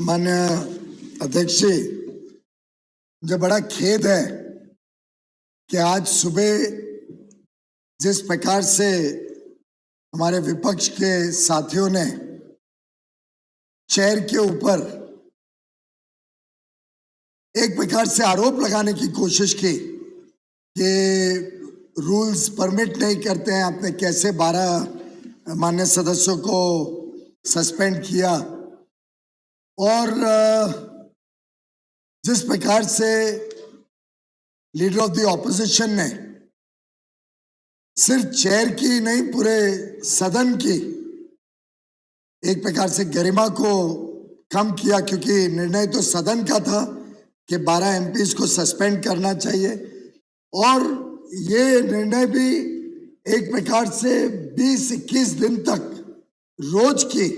मान्य अध्यक्ष जी, मुझे बड़ा खेद है कि आज सुबह जिस प्रकार से हमारे विपक्ष के साथियों ने चेयर के ऊपर एक प्रकार से आरोप लगाने की कोशिश की कि रूल्स परमिट नहीं करते हैं, आपने कैसे 12 मान्य सदस्यों को सस्पेंड किया, और जिस प्रकार से लीडर ऑफ द ऑपोजिशन ने सिर्फ चेयर की नहीं पूरे सदन की एक प्रकार से गरिमा को कम किया, क्योंकि निर्णय तो सदन का था कि 12 एमपीज को सस्पेंड करना चाहिए, और ये निर्णय भी एक प्रकार से 20-21 दिन तक रोज की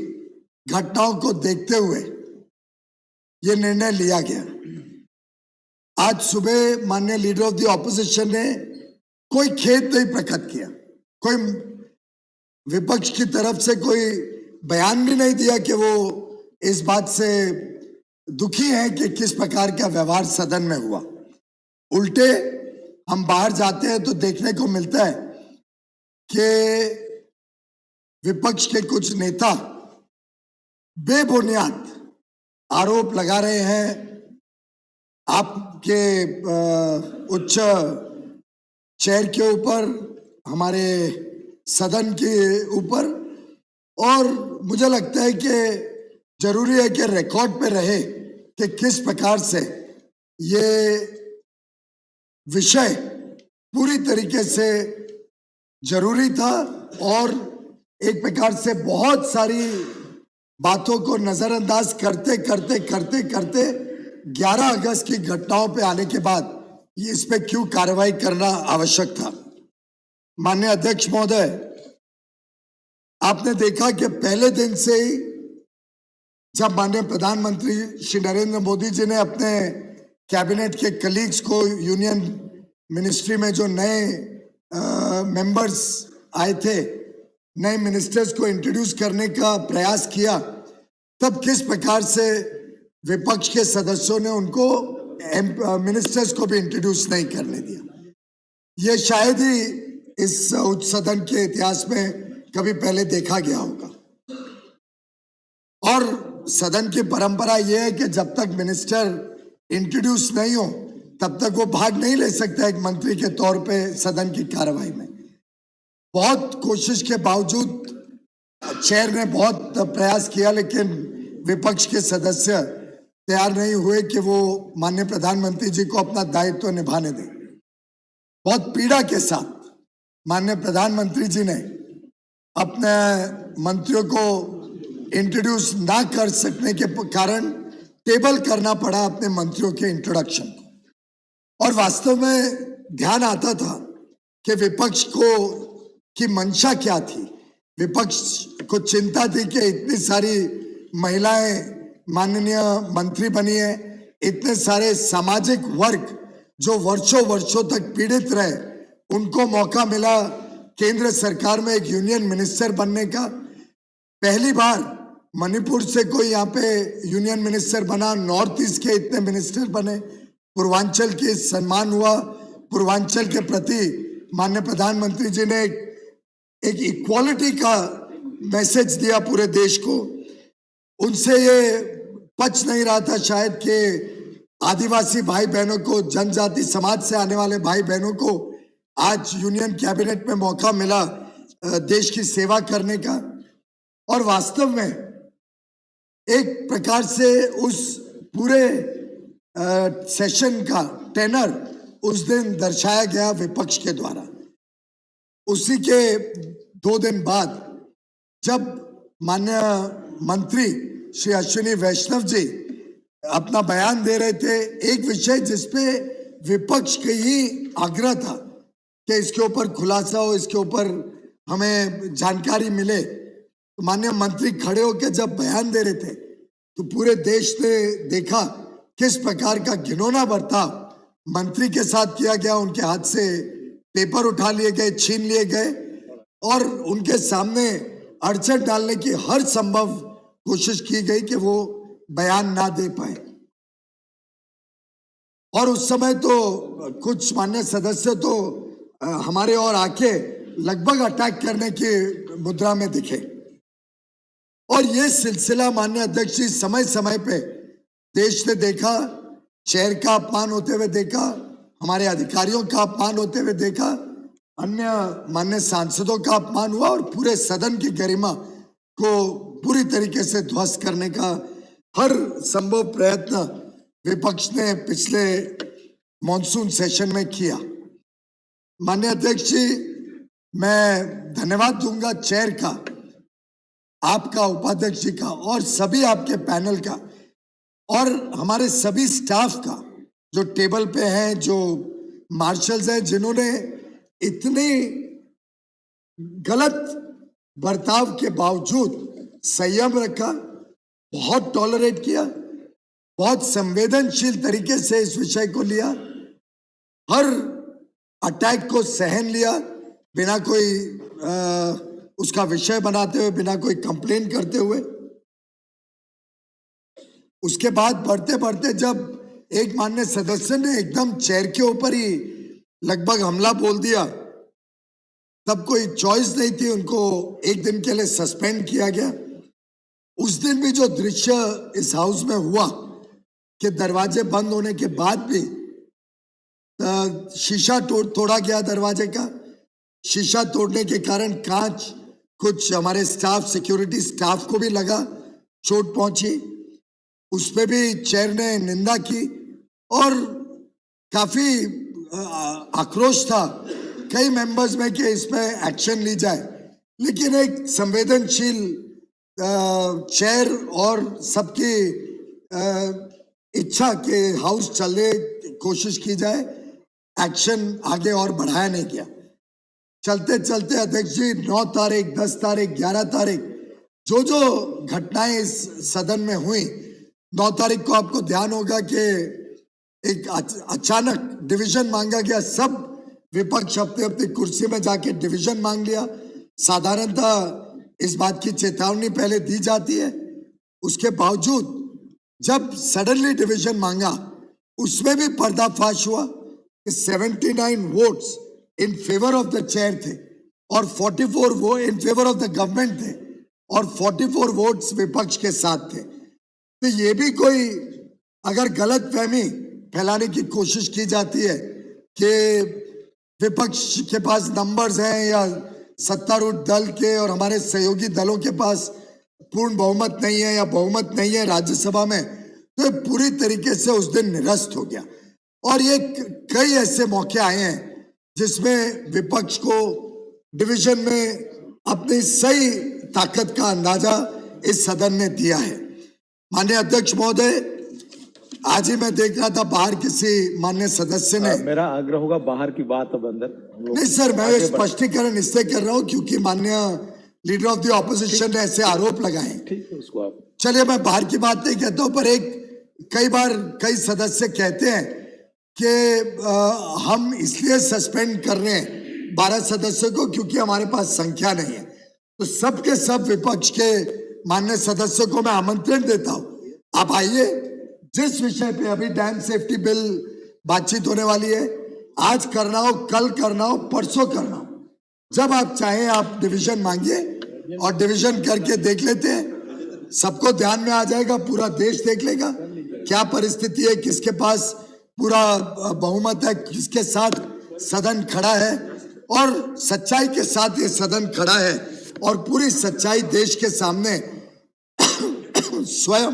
घटनाओं को देखते हुए ये निर्णय लिया गया। आज सुबह माननीय लीडर ऑफ द ऑपोजिशन ने कोई खेद नहीं प्रकट किया, कोई विपक्ष की तरफ से कोई बयान भी नहीं दिया कि वो इस बात से दुखी है कि किस प्रकार का व्यवहार सदन में हुआ। उल्टे हम बाहर जाते हैं तो देखने को मिलता है कि विपक्ष के कुछ नेता बेबुनियाद आरोप लगा रहे हैं आपके उच्च चेयर के ऊपर, हमारे सदन के ऊपर, और मुझे लगता है कि जरूरी है कि रिकॉर्ड पे रहे कि किस प्रकार से ये विषय पूरी तरीके से जरूरी था, और एक प्रकार से बहुत सारी बातों को नजरअंदाज करते करते करते करते 11 अगस्त की घटनाओं पे आने के बाद इस पे क्यों कार्रवाई करना आवश्यक था। माननीय अध्यक्ष महोदय, आपने देखा कि पहले दिन से ही जब माननीय प्रधानमंत्री श्री नरेंद्र मोदी जी ने अपने कैबिनेट के कलीग्स को, यूनियन मिनिस्ट्री में जो नए मेंबर्स आए थे, नए मिनिस्टर्स को इंट्रोड्यूस करने का प्रयास किया, तब किस प्रकार से विपक्ष के सदस्यों ने उनको मिनिस्टर्स को भी इंट्रोड्यूस नहीं करने दिया। ये शायद ही इस उच्च सदन के इतिहास में कभी पहले देखा गया होगा। और सदन की परंपरा यह है कि जब तक मिनिस्टर इंट्रोड्यूस नहीं हो तब तक वो भाग नहीं ले सकता एक मंत्री के तौर पे सदन की कार्रवाई में। बहुत कोशिश के बावजूद चेयर ने बहुत प्रयास किया, लेकिन विपक्ष के सदस्य तैयार नहीं हुए कि वो माननीय प्रधानमंत्री जी को अपना दायित्व निभाने दें। बहुत पीड़ा के साथ माननीय प्रधानमंत्री जी ने अपने मंत्रियों को इंट्रोड्यूस ना कर सकने के कारण टेबल करना पड़ा अपने मंत्रियों के इंट्रोडक्शन को। और वास्तव में ध्यान आता था कि विपक्ष को की मंशा क्या थी। विपक्ष को चिंता थी कि इतनी सारी महिलाएं माननीय मंत्री बनी है, इतने सारे सामाजिक वर्ग जो वर्षों वर्षों तक पीड़ित रहे, उनको मौका मिला केंद्र सरकार में एक यूनियन मिनिस्टर बनने का। पहली बार मणिपुर से कोई यहाँ पे यूनियन मिनिस्टर बना, नॉर्थ ईस्ट के इतने मिनिस्टर बने, पूर्वांचल के सम्मान हुआ, पूर्वांचल के प्रति माननीय प्रधानमंत्री जी ने एक इक्वालिटी का मैसेज दिया पूरे देश को। उनसे ये पच नहीं रहा था शायद कि आदिवासी भाई बहनों को, जनजाति समाज से आने वाले भाई बहनों को आज यूनियन कैबिनेट में मौका मिला देश की सेवा करने का। और वास्तव में एक प्रकार से उस पूरे सेशन का टेनर उस दिन दर्शाया गया विपक्ष के द्वारा। उसी के 2 दिन बाद जब माननीय मंत्री श्री अश्विनी वैष्णव जी अपना बयान दे रहे थे, एक विषय जिसपे विपक्ष का ही आग्रह था कि इसके ऊपर खुलासा हो, इसके ऊपर हमें जानकारी मिले, तो माननीय मंत्री खड़े होकर जब बयान दे रहे थे तो पूरे देश ने देखा किस प्रकार का घिनौना बर्ताव मंत्री के साथ किया गया। उनके हाथ से पेपर उठा लिए गए, छीन लिए गए, और उनके सामने अड़चन डालने की हर संभव कोशिश की गई कि वो बयान ना दे पाए। और उस समय तो कुछ मान्य सदस्य तो हमारे और आके लगभग अटैक करने की मुद्रा में दिखे। और ये सिलसिला माननीय अध्यक्ष जी समय समय पे देश ने देखा, चेयर का अपमान होते हुए देखा, हमारे अधिकारियों का अपमान होते हुए देखा, अन्य मान्य सांसदों का अपमान हुआ और पूरे सदन की गरिमा को पूरी तरीके से ध्वस्त करने का हर संभव प्रयत्न विपक्ष ने पिछले मॉनसून सेशन में किया। माननीय अध्यक्ष जी, मैं धन्यवाद दूंगा चेयर का, आपका, उपाध्यक्ष जी का और सभी आपके पैनल का और हमारे सभी स्टाफ का जो टेबल पे हैं, जो मार्शल्स हैं, जिन्होंने इतनी गलत बर्ताव के बावजूद संयम रखा, बहुत टॉलरेट किया, बहुत संवेदनशील तरीके से इस विषय को लिया, हर अटैक को सहन लिया बिना कोई उसका विषय बनाते हुए, बिना कोई कंप्लेन करते हुए। उसके बाद बढ़ते बढ़ते जब एक माननीय सदस्य ने एकदम चेयर के ऊपर ही लगभग हमला बोल दिया, तब कोई चॉइस नहीं थी, उनको एक दिन के लिए सस्पेंड किया गया। उस दिन भी जो दृश्य इस हाउस में हुआ कि दरवाजे बंद होने के बाद भी शीशा तोड़ा गया, दरवाजे का शीशा तोड़ने के कारण कांच कुछ हमारे स्टाफ, सिक्योरिटी स्टाफ को भी लगा, चोट पहुंची, उस पे भी चेयर ने निंदा की और काफी आक्रोश था कई मेंबर्स में कि इस पे एक्शन ली जाए। लेकिन एक संवेदनशील चेयर और सबकी इच्छा के हाउस चलने कोशिश की जाए, एक्शन आगे और बढ़ाया नहीं गया। चलते चलते अध्यक्ष जी 9 तारीख, 10 तारीख, 11 तारीख जो जो घटनाएं इस सदन में हुई, 9 तारीख को आपको ध्यान होगा कि एक अचानक डिवीजन मांगा गया, सब विपक्ष अपनी अपनी कुर्सी में जाके डिवीजन मांग लिया। साधारणतः इस बात की चेतावनी पहले दी जाती है, उसके बावजूद जब सडनली डिवीजन मांगा उसमें भी पर्दाफाश हुआ कि 79 votes in favour of the chair थे और 44 वो in favour of the government थे और 44 वोट्स विपक्ष के साथ थे। तो ये भी कोई अगर गलत फहमी फैलाने की कोशिश की जाती है कि विपक्ष के पास नंबर्स हैं या सत्तारूढ़ दल के और हमारे सहयोगी दलों के पास पूर्ण बहुमत नहीं है या बहुमत नहीं है राज्यसभा में, तो पूरी तरीके से उस दिन निरस्त हो गया। और ये कई ऐसे मौके आए हैं जिसमें विपक्ष को डिवीजन में अपनी सही ताकत का अंदाजा इस सदन ने दिया है। माननीय अध्यक्ष महोदय, आज ही मैं देख रहा था बाहर किसी माननीय सदस्य ने, मेरा आग्रह होगा बाहर की बात अब अंदर नहीं सर, मैं स्पष्टीकरण इससे कर रहा हूं क्योंकि माननीय लीडर ऑफ द ऑपोजिशन ने ऐसे आरोप लगाए। ठीक है, उसको आप चलिए, मैं बाहर की बात नहीं कहता हूं, पर कई बार कई सदस्य कहते हैं कि हम इसलिए सस्पेंड कर रहे हैं 12 सदस्यों को क्योंकि हमारे पास संख्या नहीं है। तो सब के सब विपक्ष के माननीय सदस्यों को मैं आमंत्रण देता हूं, आप आइए, जिस विषय पे अभी डैम सेफ्टी बिल बातचीत होने वाली है, आज करना हो, कल करना हो, परसों करना हो, जब आप चाहें आप डिवीजन मांगिए और डिवीजन करके देख लेते हैं, सबको ध्यान में आ जाएगा, पूरा देश देख लेगा क्या परिस्थिति है, किसके पास पूरा बहुमत है, किसके साथ सदन खड़ा है और सच्चाई के साथ ये सदन खड़ा है और पूरी सच्चाई देश के सामने स्वयं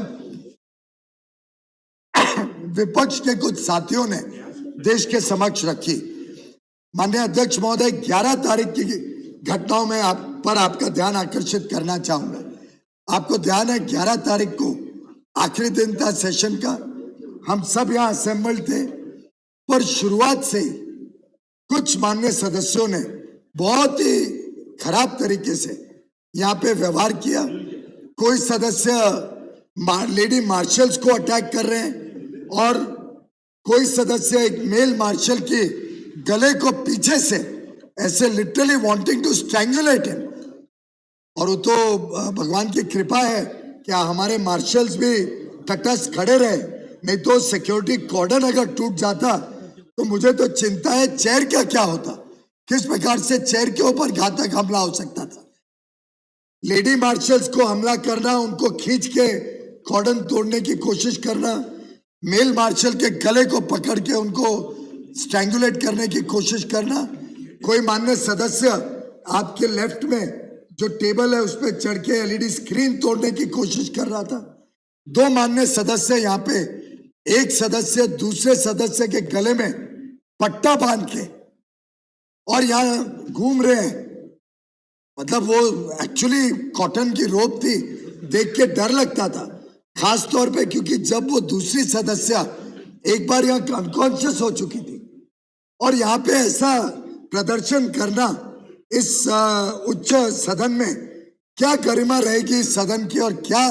विपक्ष के कुछ साथियों ने देश के समक्ष रखी। माननीय अध्यक्ष महोदय, 11 तारीख की घटनाओं में आपका ध्यान आकर्षित करना चाहूंगा। आपको ध्यान है 11 तारीख को आखिरी दिन था सेशन का, हम सब यहाँ असेंबल्ड थे, पर शुरुआत से ही कुछ माननीय सदस्यों ने बहुत ही खराब तरीके से यहाँ पे व्यवहार किया। कोई सदस्य लेडी मार्शल्स को अटैक कर रहे हैं और कोई सदस्य एक मेल मार्शल के गले को पीछे से ऐसे लिटरली वांटिंग टू स्ट्रैंगुलेट हिम और वो तो भगवान की कृपा है कि हमारे मार्शल्स भी तटस्थ खड़े रहे, नहीं तो सिक्योरिटी कॉर्डन अगर टूट जाता तो मुझे तो चिंता है चेयर का क्या होता, किस प्रकार से चेयर के ऊपर घातक हमला हो सकता था। लेडी मार्शल्स को हमला करना, उनको खींच के कॉर्डन तोड़ने की कोशिश करना, मेल मार्शल के गले को पकड़ के उनको स्ट्रैंगुलेट करने की कोशिश करना। कोई माननीय सदस्य आपके लेफ्ट में जो टेबल है उस पर चढ़ के एलईडी स्क्रीन तोड़ने की कोशिश कर रहा था। दो माननीय सदस्य यहाँ पे, एक सदस्य दूसरे सदस्य के गले में पट्टा बांध के और यहाँ घूम रहे हैं। मतलब वो एक्चुअली कॉटन की रोप थी, देख के डर लगता था, खास तौर पे क्योंकि जब वो दूसरी सदस्य एक बार यहाँ अनकॉन्शियस हो चुकी थी और यहाँ पे ऐसा प्रदर्शन करना इस उच्च सदन में, क्या गरिमा रहेगी इस सदन की और क्या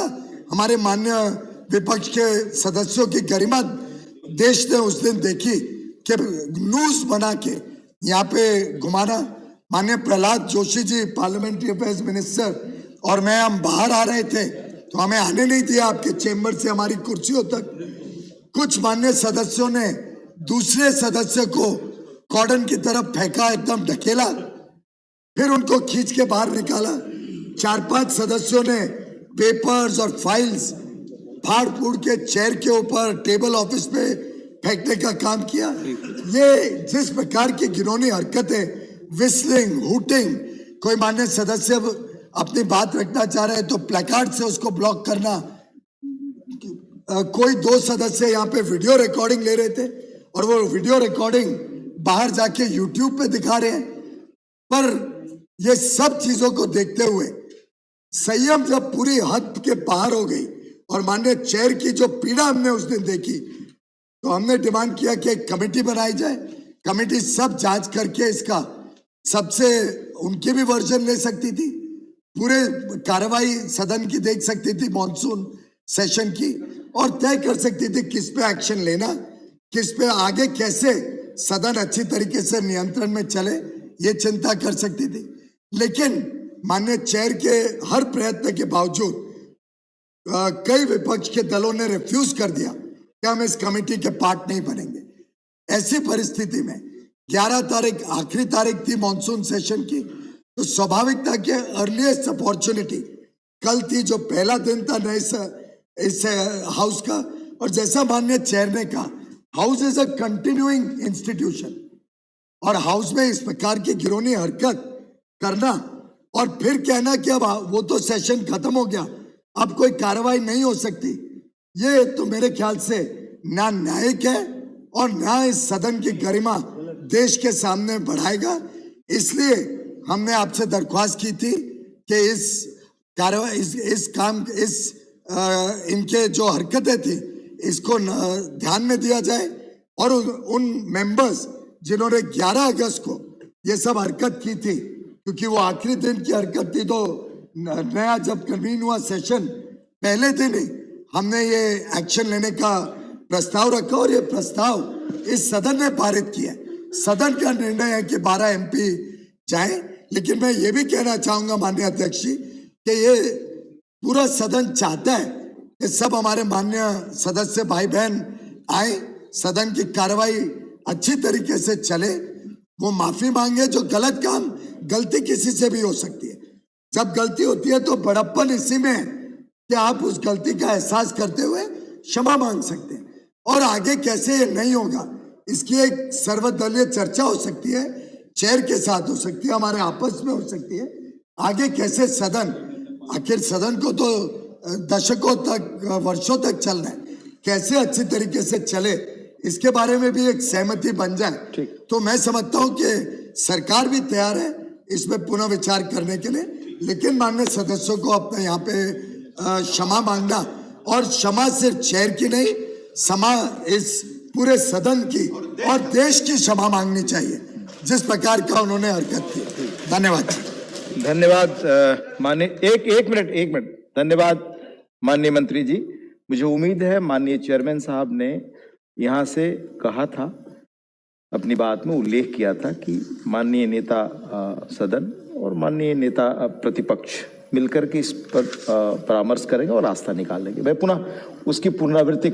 हमारे माननीय विपक्ष के सदस्यों की गरिमा देश ने उस दिन देखी कि न्यूज बना के यहाँ पे घुमाना। माननीय Prahlad Joshi ji parliamentary affairs minister और मैं, हम बाहर आ रहे थे तो हमें आने नहीं दिया आपके चेंबर से हमारी कुर्सियों तक। कुछ माननीय सदस्यों ने दूसरे सदस्य को कॉर्डन की तरफ फेंका, एकदम ढकेला, फिर उनको खींच के बाहर निकाला। 4-5 सदस्यों ने पेपर्स और फाइल्स फाड़ फूड़ के चेयर के ऊपर, टेबल ऑफिस पे फेंकने का काम किया। ये जिस प्रकार की घिनौनी हरकतें, विस्लिंग, हूटिंग, कोई माननीय सदस्य अपनी बात रखना चाह रहे हैं तो प्लेकार्ड से उसको ब्लॉक करना। कोई 2 सदस्य यहाँ पे वीडियो रिकॉर्डिंग ले रहे थे और वो वीडियो रिकॉर्डिंग बाहर जाके यूट्यूब पे दिखा रहे हैं। पर ये सब चीजों को देखते हुए संयम जब पूरी हद के बाहर हो गई और माननीय चेयर की जो पीड़ा हमने उस दिन देखी, तो हमने डिमांड किया कि एक कमेटी बनाई जाए। कमेटी सब जांच करके इसका सबसे, उनकी भी वर्जन ले सकती थी, पूरे कार्रवाई सदन की देख सकती थी मॉनसून सेशन की, और तय कर सकती थी किस पे एक्शन लेना, किस पे आगे कैसे सदन अच्छी तरीके से नियंत्रण में चले, ये चिंता कर सकती थी। लेकिन माननीय चेयर के हर प्रयत्न के बावजूद कई विपक्ष के दलों ने रिफ्यूज कर दिया कि हम इस कमेटी के पार्ट नहीं बनेंगे। ऐसी परिस्थिति में 11 तारीख आखिरी तारीख थी मॉनसून सेशन की, तो स्वाभाविक था कि अर्लीस्ट अपॉर्चुनिटी कल थी, जो पहला दिन था नए इस हाउस का। और जैसा माननीय चेयर ने कहा, house is a continuing institution और हाउस में इस प्रकार की घिनौनी हरकत करना और फिर कहना कि अब वो तो सेशन खत्म हो गया, अब कोई कार्रवाई नहीं हो सकती, ये तो मेरे ख्याल से ना न्यायिक है और ना इस सदन की गरिमा देश के सामने बढ़ाएगा। इसलिए हमने आपसे दरख्वास्त की थी कि इस कार्रवाई, इनके जो हरकतें थी इसको ध्यान में दिया जाए और उन मेंबर्स जिन्होंने 11 अगस्त को ये सब हरकत की थी, क्योंकि वो आखिरी दिन की हरकत थी, तो नया जब कन्वीन हुआ सेशन पहले दिन ही हमने ये एक्शन लेने का प्रस्ताव रखा और ये प्रस्ताव इस सदन ने पारित किया। सदन का निर्णय है कि 12 एमपी जाए, लेकिन मैं ये भी कहना चाहूंगा माननीय अध्यक्ष जी कि ये पूरा सदन चाहता है कि सब हमारे माननीय सदस्य भाई बहन आए, सदन की कार्रवाई अच्छी तरीके से चले, वो माफी मांगे। जो गलत काम, गलती किसी से भी हो सकती है, जब गलती होती है तो बड़प्पन इसी में है कि आप उस गलती का एहसास करते हुए क्षमा मांग सकते हैं और आगे कैसे ये नहीं होगा इसकी एक सर्वदलीय चर्चा हो सकती है, चेयर के साथ हो सकती है, हमारे आपस में हो सकती है। आगे कैसे सदन, आखिर सदन को तो दशकों तक, वर्षों तक चलना है, कैसे अच्छी तरीके से चले इसके बारे में भी एक सहमति बन जाए। तो मैं समझता हूं कि सरकार भी तैयार है इसमें पुनः विचार करने के लिए, लेकिन माननीय सदस्यों को अपने यहाँ पे क्षमा मांगना, और क्षमा सिर्फ चेयर की नहीं, क्षमा इस पूरे सदन की और देश की क्षमा मांगनी चाहिए जिस प्रकार का उन्होंने हरकत की। धन्यवाद। धन्यवाद माननीय, एक मिनट धन्यवाद माननीय मंत्री जी। मुझे उम्मीद है माननीय चेयरमैन साहब ने यहाँ से कहा था, अपनी बात में उल्लेख किया था कि माननीय नेता सदन और माननीय नेता प्रतिपक्ष मिलकर के इस पर परामर्श करेंगे और रास्ता निकालेंगे। मैं पुनः उसकी पुनरावृत्ति